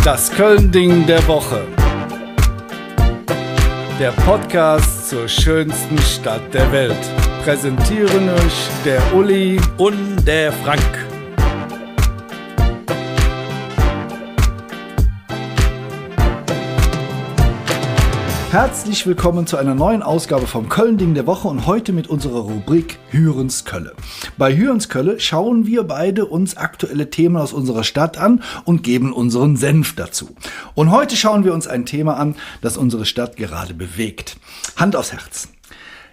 Das Köln-Ding der Woche. Der Podcast zur schönsten Stadt der Welt. Präsentieren euch der Uli und der Frank. Herzlich willkommen zu einer neuen Ausgabe vom Köln-Ding der Woche und heute mit unserer Rubrik Hürens Kölle. Bei Hürens Kölle schauen wir beide uns aktuelle Themen aus unserer Stadt an und geben unseren Senf dazu. Und heute schauen wir uns ein Thema an, das unsere Stadt gerade bewegt. Hand aufs Herz.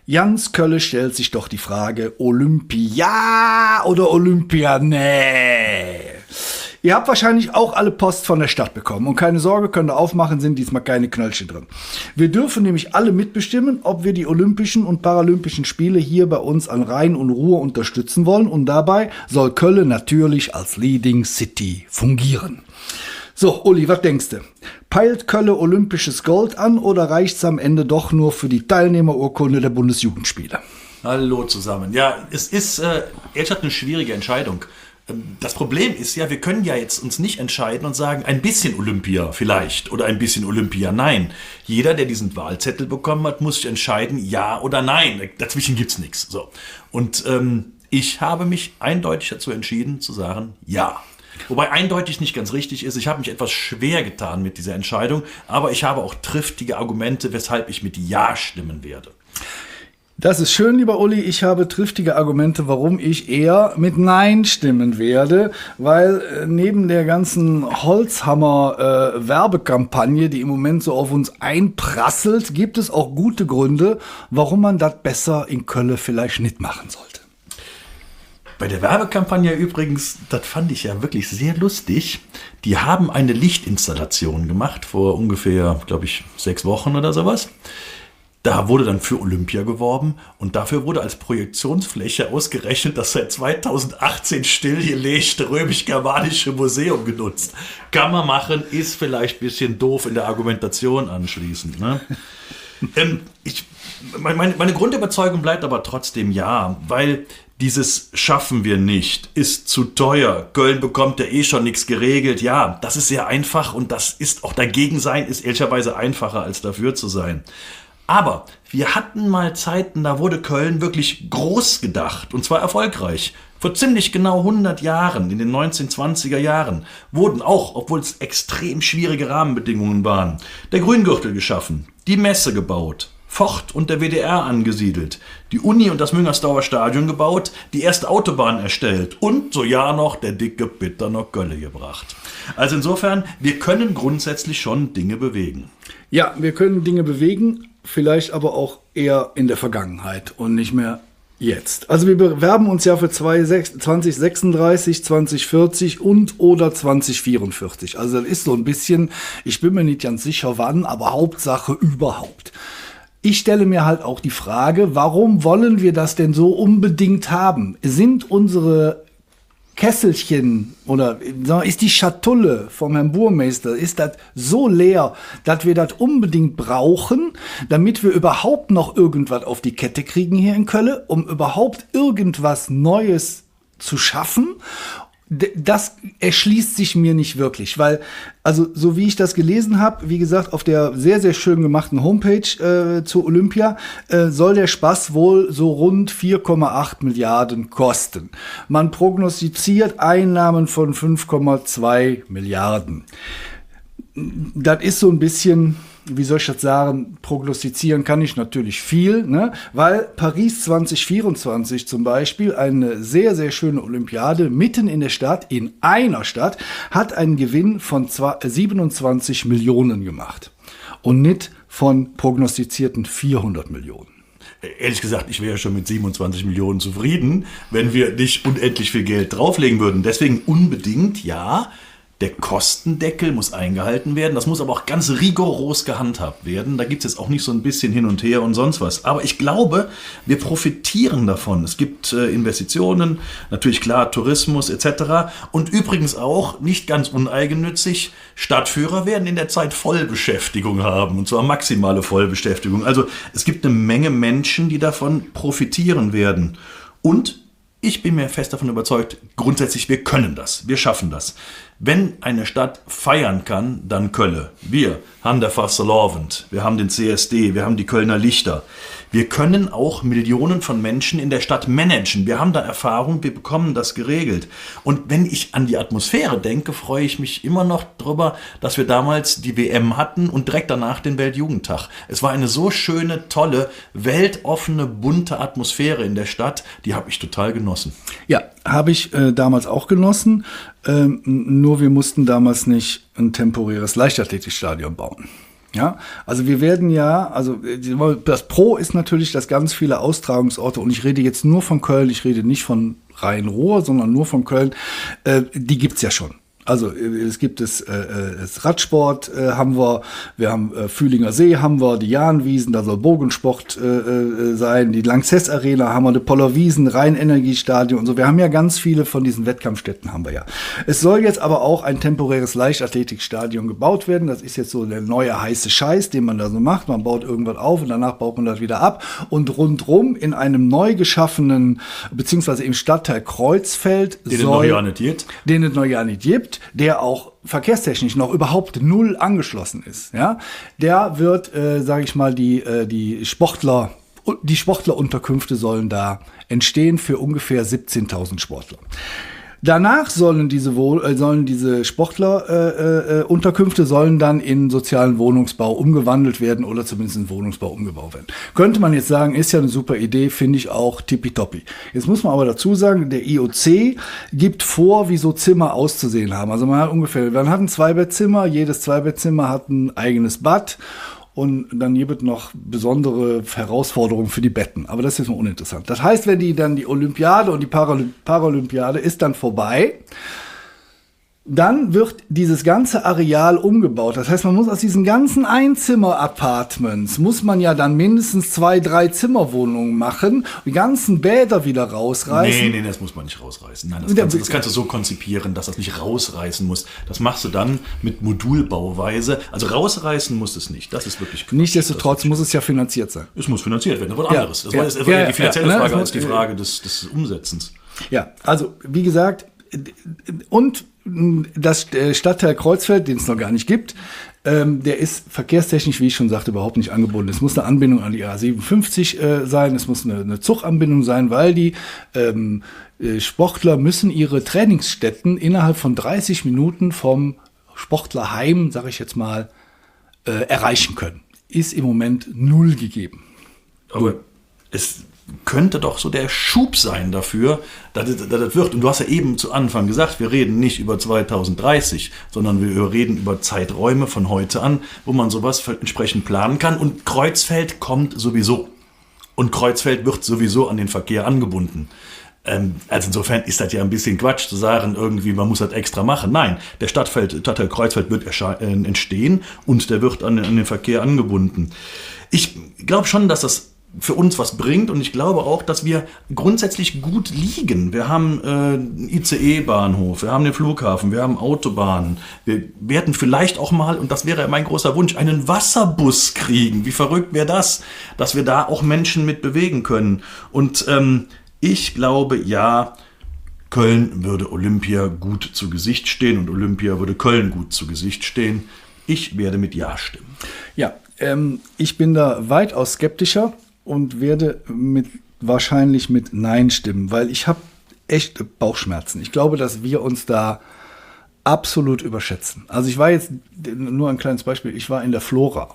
Jans Kölle stellt sich doch die Frage, Olympia oder Olympia nee. Ihr habt wahrscheinlich auch alle Post von der Stadt bekommen und keine Sorge, könnt ihr aufmachen, sind diesmal keine Knöllchen drin. Wir dürfen nämlich alle mitbestimmen, ob wir die Olympischen und Paralympischen Spiele hier bei uns an Rhein und Ruhr unterstützen wollen und dabei soll Köln natürlich als Leading City fungieren. So, Uli, was denkst du? Peilt Köln olympisches Gold an oder reicht's am Ende doch nur für die Teilnehmerurkunde der Bundesjugendspiele? Hallo zusammen. Ja, es ist ehrlich eine schwierige Entscheidung. Das Problem ist ja, wir können ja jetzt uns nicht entscheiden und sagen, ein bisschen Olympia vielleicht oder ein bisschen Olympia nein. Jeder, der diesen Wahlzettel bekommen hat, muss sich entscheiden, ja oder nein. Dazwischen gibt's nichts. So. Und ich habe mich eindeutig dazu entschieden zu sagen, ja. Wobei eindeutig nicht ganz richtig ist. Ich habe mich etwas schwer getan mit dieser Entscheidung, aber ich habe auch triftige Argumente, weshalb ich mit Ja stimmen werde. Das ist schön, lieber Uli. Ich habe triftige Argumente, warum ich eher mit Nein stimmen werde, weil neben der ganzen Holzhammer-Werbekampagne, die im Moment so auf uns einprasselt, gibt es auch gute Gründe, warum man das besser in Köln vielleicht nicht machen sollte. Bei der Werbekampagne übrigens, das fand ich ja wirklich sehr lustig. Die haben eine Lichtinstallation gemacht vor ungefähr, glaube ich, 6 Wochen oder sowas. Da wurde dann für Olympia geworben und dafür wurde als Projektionsfläche ausgerechnet das seit 2018 stillgelegte römisch-germanische Museum genutzt. Kann man machen, ist vielleicht ein bisschen doof in der Argumentation anschließend. Ne? Meine Grundüberzeugung bleibt aber trotzdem ja, weil dieses schaffen wir nicht, ist zu teuer, Köln bekommt ja eh schon nichts geregelt. Ja, das ist sehr einfach und das ist auch dagegen sein, ist ehrlicherweise einfacher als dafür zu sein. Aber wir hatten mal Zeiten, da wurde Köln wirklich groß gedacht und zwar erfolgreich. Vor ziemlich genau 100 Jahren, in den 1920er Jahren, wurden auch, obwohl es extrem schwierige Rahmenbedingungen waren, der Grüngürtel geschaffen, die Messe gebaut, Fort und der WDR angesiedelt, die Uni und das Müngersdorfer Stadion gebaut, die erste Autobahn erstellt und so ja noch der dicke Bitter nach Köln gebracht. Also insofern, wir können grundsätzlich schon Dinge bewegen. Ja, wir können Dinge bewegen, vielleicht aber auch eher in der Vergangenheit und nicht mehr jetzt. Also wir bewerben uns ja für 2036, 2040 und oder 2044. Also das ist so ein bisschen, ich bin mir nicht ganz sicher wann, aber Hauptsache überhaupt. Ich stelle mir halt auch die Frage, warum wollen wir das denn so unbedingt haben? Sind unsere Kesselchen oder ist die Schatulle vom Herrn Burmeister, ist das so leer, dass wir das unbedingt brauchen, damit wir überhaupt noch irgendwas auf die Kette kriegen hier in Köln, um überhaupt irgendwas Neues zu schaffen? Das erschließt sich mir nicht wirklich, weil, also so wie ich das gelesen habe, wie gesagt, auf der sehr, sehr schön gemachten Homepage zu Olympia, soll der Spaß wohl so rund 4,8 Milliarden kosten. Man prognostiziert Einnahmen von 5,2 Milliarden. Das ist so ein bisschen, wie soll ich das sagen, prognostizieren kann ich natürlich viel, ne? Weil Paris 2024 zum Beispiel, eine sehr, sehr schöne Olympiade mitten in der Stadt, in einer Stadt, hat einen Gewinn von 27 Millionen gemacht und nicht von prognostizierten 400 Millionen. Ehrlich gesagt, ich wäre ja schon mit 27 Millionen zufrieden, wenn wir nicht unendlich viel Geld drauflegen würden. Deswegen unbedingt, ja, der Kostendeckel muss eingehalten werden. Das muss aber auch ganz rigoros gehandhabt werden. Da gibt es jetzt auch nicht so ein bisschen hin und her und sonst was. Aber ich glaube, wir profitieren davon. Es gibt Investitionen, natürlich klar Tourismus etc. Und übrigens auch, nicht ganz uneigennützig, Stadtführer werden in der Zeit Vollbeschäftigung haben. Und zwar maximale Vollbeschäftigung. Also es gibt eine Menge Menschen, die davon profitieren werden. Und ich bin mir fest davon überzeugt, grundsätzlich, wir können das, wir schaffen das. Wenn eine Stadt feiern kann, dann Kölle. Wir haben der Fastelovend, wir haben den CSD, wir haben die Kölner Lichter. Wir können auch Millionen von Menschen in der Stadt managen. Wir haben da Erfahrung, wir bekommen das geregelt. Und wenn ich an die Atmosphäre denke, freue ich mich immer noch drüber, dass wir damals die WM hatten und direkt danach den Weltjugendtag. Es war eine so schöne, tolle, weltoffene, bunte Atmosphäre in der Stadt, die habe ich total genossen. Ja, habe ich damals auch genossen. Nur wir mussten damals nicht ein temporäres Leichtathletikstadion bauen. Ja, also wir werden das Pro ist natürlich, dass ganz viele Austragungsorte, und ich rede jetzt nur von Köln, ich rede nicht von Rhein-Ruhr, sondern nur von Köln, die gibt's ja schon. Also es gibt das Radsport haben wir haben Fühlinger See haben wir, die Jahnwiesen, da soll Bogensport sein, die Lanxess Arena haben wir, die Pollerwiesen, Rheinenergiestadion und so. Wir haben ja ganz viele von diesen Wettkampfstätten haben wir ja. Es soll jetzt aber auch ein temporäres Leichtathletikstadion gebaut werden. Das ist jetzt so der neue heiße Scheiß, den man da so macht. Man baut irgendwas auf und danach baut man das wieder ab. Und rundrum in einem neu geschaffenen, beziehungsweise im Stadtteil Kreuzfeld, den es noch ja nicht gibt, der auch verkehrstechnisch noch überhaupt null angeschlossen ist. Ja, der wird, sage ich mal, die Sportlerunterkünfte sollen da entstehen für ungefähr 17.000 Sportler. Danach sollen diese Sportlerunterkünfte sollen dann in sozialen Wohnungsbau umgewandelt werden oder zumindest in Wohnungsbau umgebaut werden. Könnte man jetzt sagen, ist ja eine super Idee, finde ich auch tippitoppi. Jetzt muss man aber dazu sagen, der IOC gibt vor, wie so Zimmer auszusehen haben. Also man hat ein Zweibettzimmer, jedes Zweibettzimmer hat ein eigenes Bad. Und dann hier wird noch besondere Herausforderungen für die Betten. Aber das ist nur uninteressant. Das heißt, wenn die Olympiade und die Paralympiade ist dann vorbei, dann wird dieses ganze Areal umgebaut. Das heißt, man muss aus diesen ganzen Einzimmer-Apartments, muss man ja dann mindestens 2-3 Zimmerwohnungen machen, die ganzen Bäder wieder rausreißen. Nee, das muss man nicht rausreißen. Nein, das kannst du so konzipieren, dass das nicht rausreißen muss. Das machst du dann mit Modulbauweise. Also rausreißen muss es nicht. Das ist wirklich Quatsch. Nichtsdestotrotz muss es ja finanziert sein. Es muss finanziert werden, das ist was anderes. Das war ja die finanzielle Frage als die Frage des Umsetzens. Ja, also wie gesagt, und das Stadtteil Kreuzfeld, den es noch gar nicht gibt, der ist verkehrstechnisch, wie ich schon sagte, überhaupt nicht angebunden. Es muss eine Anbindung an die A57 sein, es muss eine Zuganbindung sein, weil die Sportler müssen ihre Trainingsstätten innerhalb von 30 Minuten vom Sportlerheim, sage ich jetzt mal, erreichen können. Ist im Moment null gegeben. Aber es könnte doch so der Schub sein dafür, dass das wird. Und du hast ja eben zu Anfang gesagt, wir reden nicht über 2030, sondern wir reden über Zeiträume von heute an, wo man sowas entsprechend planen kann. Und Kreuzfeld kommt sowieso. Und Kreuzfeld wird sowieso an den Verkehr angebunden. Also insofern ist das ja ein bisschen Quatsch zu sagen, irgendwie man muss das extra machen. Nein, der Stadtteil Kreuzfeld wird entstehen und der wird an den Verkehr angebunden. Ich glaube schon, dass das für uns was bringt und ich glaube auch, dass wir grundsätzlich gut liegen. Wir haben einen ICE-Bahnhof, wir haben den Flughafen, wir haben Autobahnen. Wir werden vielleicht auch mal, und das wäre mein großer Wunsch, einen Wasserbus kriegen. Wie verrückt wäre das, dass wir da auch Menschen mit bewegen können. Und ich glaube, ja, Köln würde Olympia gut zu Gesicht stehen und Olympia würde Köln gut zu Gesicht stehen. Ich werde mit Ja stimmen. Ja, ich bin da weitaus skeptischer und werde wahrscheinlich mit Nein stimmen, weil ich habe echt Bauchschmerzen. Ich glaube, dass wir uns da absolut überschätzen. Also ich war jetzt, nur ein kleines Beispiel, ich war in der Flora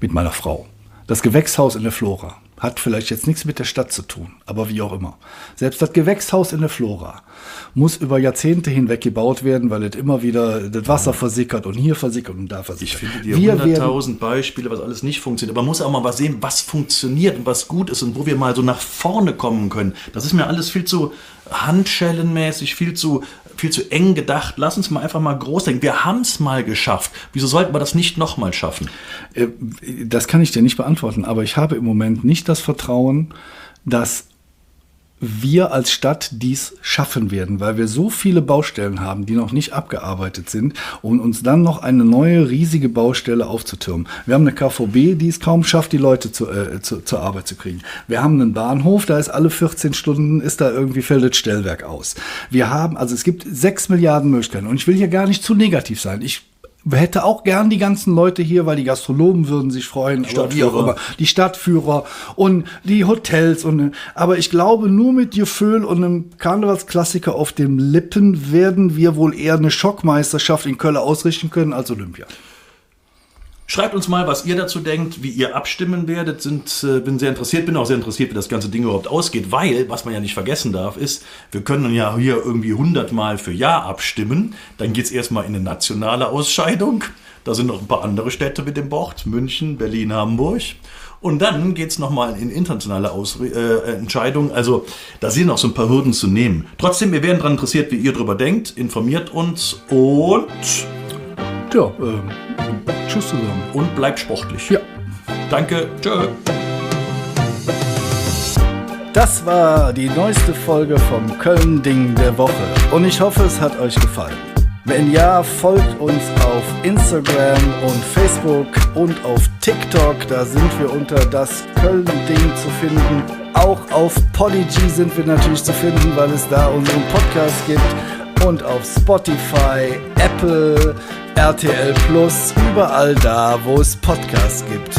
mit meiner Frau. Das Gewächshaus in der Flora hat vielleicht jetzt nichts mit der Stadt zu tun, aber wie auch immer. Selbst das Gewächshaus in der Flora muss über Jahrzehnte hinweg gebaut werden, weil es immer wieder das Wasser versickert und hier versickert und da versickert. Ich finde dir 100.000 Beispiele, was alles nicht funktioniert. Aber man muss auch mal was sehen, was funktioniert und was gut ist und wo wir mal so nach vorne kommen können. Das ist mir alles viel zu handschellenmäßig, viel zu eng gedacht. Lass uns mal einfach mal groß denken. Wir haben es mal geschafft. Wieso sollten wir das nicht nochmal schaffen? Das kann ich dir nicht beantworten, aber ich habe im Moment nicht das Vertrauen, dass wir als Stadt dies schaffen werden, weil wir so viele Baustellen haben, die noch nicht abgearbeitet sind, um uns dann noch eine neue riesige Baustelle aufzutürmen. Wir haben eine KVB, die es kaum schafft, die Leute zur Arbeit zu kriegen. Wir haben einen Bahnhof, da ist alle 14 Stunden, fällt das Stellwerk aus. Es gibt 6 Milliarden Möglichkeiten und ich will hier gar nicht zu negativ sein. Ich hätte auch gern die ganzen Leute hier, weil die Gastronomen würden sich freuen, aber wie auch immer, die Stadtführer und die Hotels aber ich glaube, nur mit Gefühl und einem Karnevalsklassiker auf den Lippen werden wir wohl eher eine Schockmeisterschaft in Köln ausrichten können als Olympia. Schreibt uns mal, was ihr dazu denkt, wie ihr abstimmen werdet. Bin auch sehr interessiert, wie das ganze Ding überhaupt ausgeht, weil, was man ja nicht vergessen darf, ist, wir können ja hier irgendwie 100 Mal für Ja abstimmen. Dann geht es erstmal in eine nationale Ausscheidung. Da sind noch ein paar andere Städte mit dem Bord. München, Berlin, Hamburg. Und dann geht es nochmal in internationale Entscheidungen. Also da sind noch so ein paar Hürden zu nehmen. Trotzdem, wir wären daran interessiert, wie ihr drüber denkt. Informiert uns und... Ja, tschüss zusammen. Und bleibt sportlich. Ja. Danke. Tschö. Das war die neueste Folge vom Köln-Ding der Woche. Und ich hoffe, es hat euch gefallen. Wenn ja, folgt uns auf Instagram und Facebook und auf TikTok. Da sind wir unter das Köln-Ding zu finden. Auch auf Podigy sind wir natürlich zu finden, weil es da unseren Podcast gibt. Und auf Spotify, Apple, RTL Plus, überall da, wo es Podcasts gibt.